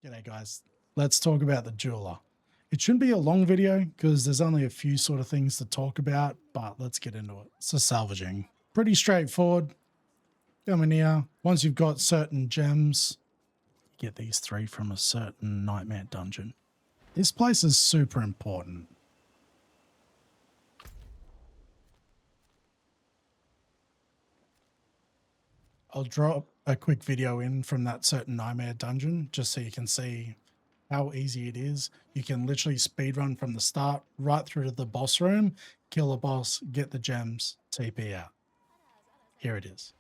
G'day guys, let's talk about the jeweler. It shouldn't be a long video because there's only a few sort of things to talk about, but let's get into it. So salvaging, pretty straightforward. Come in here, once you've got certain gems, you get these 3 from a certain nightmare dungeon. This place is super important. I'll drop a quick video in from that certain nightmare dungeon just so you can see how easy it is. You can literally speedrun from the start right through to the boss room, kill a boss, get the gems, TP out. Here it is.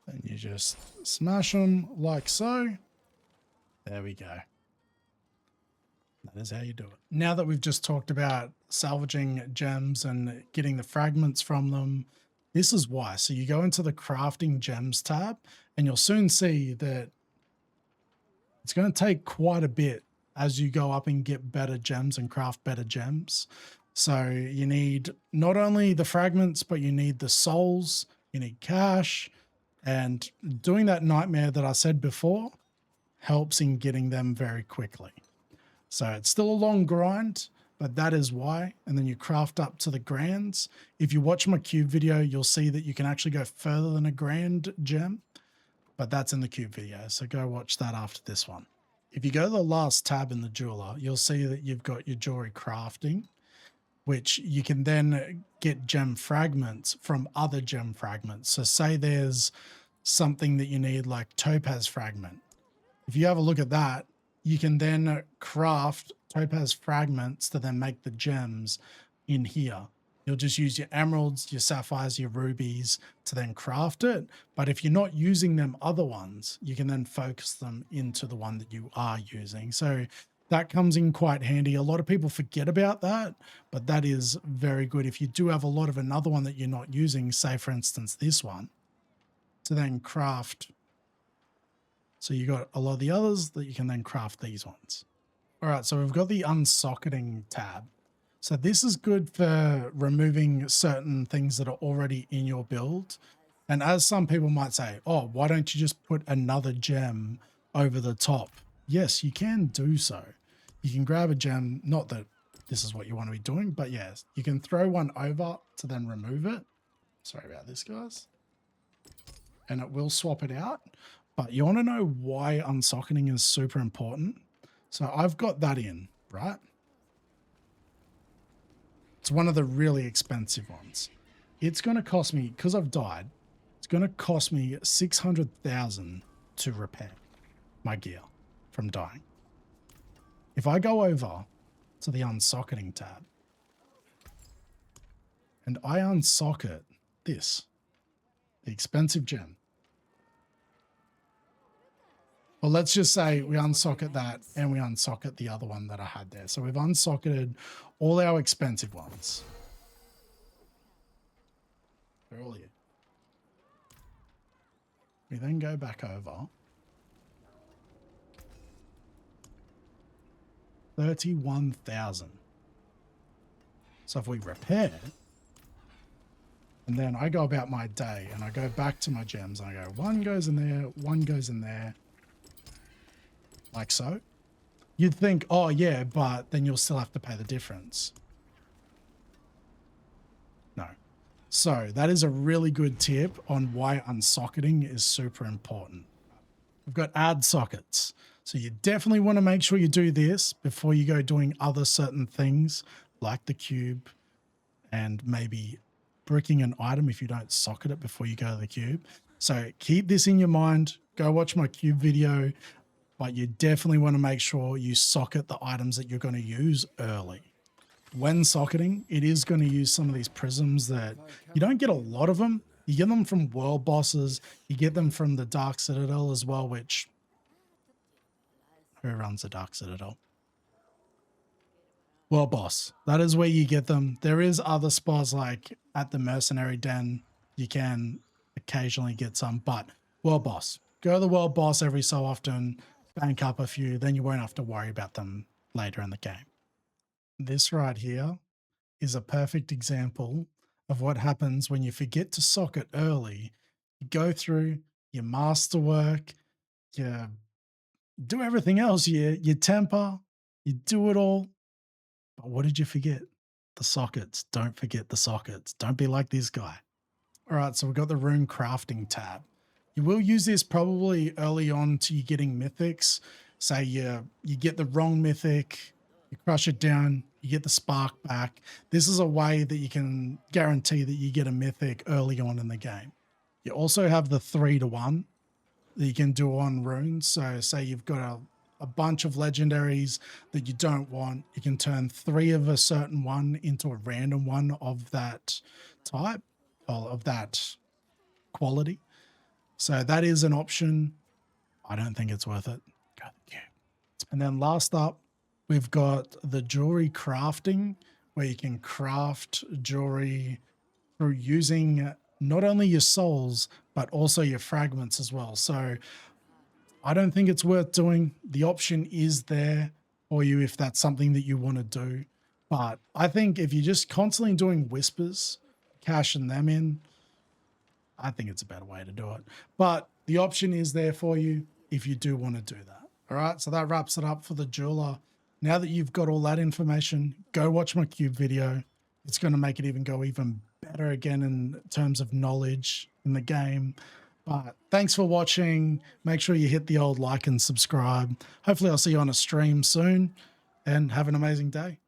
And you just smash them like so. There we go. That is how you do it. Now that we've just talked about salvaging gems and getting the fragments from them, this is why. So you go into the crafting gems tab and you'll soon see that it's going to take quite a bit as you go up and get better gems and craft better gems. So you need not only the fragments, but you need the souls, you need cash, and doing that nightmare that I said before helps in getting them very quickly. So it's still a long grind, but that is why. And then you craft up to the grands. If you watch my cube video, you'll see that you can actually go further than a grand gem, but that's in the cube video. So go watch that after this one. If you go to the last tab in the jeweler, you'll see that you've got your jewelry crafting, which you can then get gem fragments from other gem fragments. So say there's something that you need like topaz fragment. If you have a look at that, you can then craft topaz fragments to then make the gems in here. You'll just use your emeralds, your sapphires, your rubies to then craft it. But if you're not using them other ones, you can then focus them into the one that you are using. So that comes in quite handy. A lot of people forget about that, but that is very good. If you do have a lot of another one that you're not using, say for instance, this one, to then craft. So you got a lot of the others that you can then craft these ones. All right, so we've got the unsocketing tab. So this is good for removing certain things that are already in your build. And as some people might say, oh, why don't you just put another gem over the top? Yes, you can do so. You can grab a gem, not that this is what you want to be doing, but yes, you can throw one over to then remove it. Sorry about this, guys. And it will swap it out. But you want to know why unsocketing is super important? So I've got that in, right? It's one of the really expensive ones. It's going to cost me, because I've died, it's going to cost me 600,000 to repair my gear from dying. If I go over to the unsocketing tab and I unsocket this, the expensive gem. Well, let's just say we unsocket that and we unsocket the other one that I had there. So we've unsocketed all our expensive ones. They're all here. We then go back over. 31,000. So if we repair, and then I go about my day and I go back to my gems and I go, one goes in there, one goes in there, like so. You'd think, oh yeah, but then you'll still have to pay the difference. No. So that is a really good tip on why unsocketing is super important. We've got add sockets. So you definitely want to make sure you do this before you go doing other certain things like the cube and maybe bricking an item if you don't socket it before you go to the cube. So keep this in your mind. Go watch my cube video, but you definitely want to make sure you socket the items that you're going to use early. when socketing, it is going to use some of these prisms that you don't get a lot of them. You get them from world bosses. You get them from the Dark Citadel as well, which... Who runs the Dark Citadel? World boss. That is where you get them. There is other spots like at the Mercenary Den. You can occasionally get some, but world boss. Go to the world boss every so often, bank up a few, then you won't have to worry about them later in the game. This right here is a perfect example of what happens when you forget to socket early. You go through, you masterwork, you do everything else, you temper, you do it all. But what did you forget? The sockets. Don't forget the sockets. Don't be like this guy. All right, so we've got the Rune Crafting tab. You will use this probably early on to you getting mythics. Say you get the wrong mythic, you crush it down, you get the spark back. This is a way that you can guarantee that you get a mythic early on in the game. You also have the 3-to-1 that you can do on runes. So say you've got a bunch of legendaries that you don't want, you can turn 3 of a certain one into a random one of that type, or of that quality. So that is an option. I don't think it's worth it. Go to the queue. And then last up, we've got the Jewelery Crafting, where you can craft jewelry through using not only your souls, but also your fragments as well. So I don't think it's worth doing. The option is there for you if that's something that you want to do. But I think if you're just constantly doing whispers, cashing them in, I think it's a better way to do it. But the option is there for you if you do want to do that. All right, so that wraps it up for the jeweler. Now that you've got all that information, go watch my cube video. It's going to make it even go even better again in terms of knowledge in the game. But thanks for watching. Make sure you hit the old like and subscribe. Hopefully I'll see you on a stream soon, and have an amazing day.